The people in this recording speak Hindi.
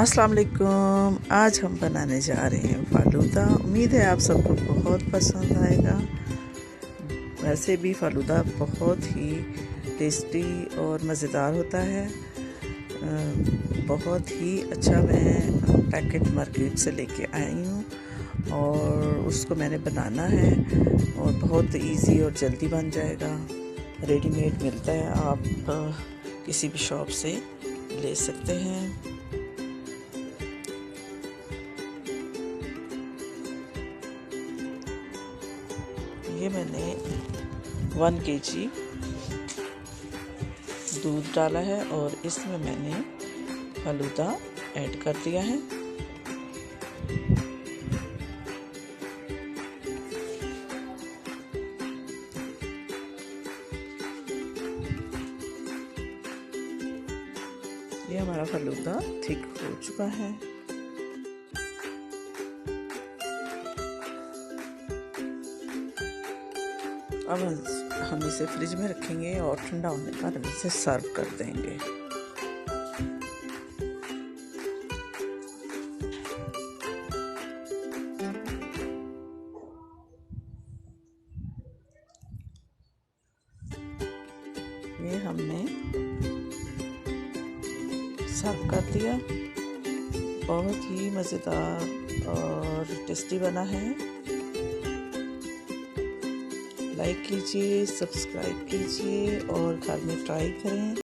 अस्सलाम वालेकुम। आज हम बनाने जा रहे हैं फालूदा। उम्मीद है आप सबको बहुत पसंद आएगा। वैसे भी फालूदा बहुत ही टेस्टी और मज़ेदार होता है। बहुत ही अच्छा मैं पैकेट मार्केट से लेके आई हूँ और उसको मैंने बनाना है और बहुत इजी और जल्दी बन जाएगा। रेडीमेड मिलता है, आप किसी भी शॉप से ले सकते हैं। ये मैंने 1 kg दूध डाला है और इसमें मैंने फलूदा ऐड कर दिया है। ये हमारा फलूदा थिक हो चुका है। अब हम इसे फ्रिज में रखेंगे और ठंडा होने पर हम इसे सर्व कर देंगे। ये हमने सर्व कर दिया। बहुत ही मज़ेदार और टेस्टी बना है। लाइक कीजिए, सब्सक्राइब कीजिए और घर में ट्राई करें।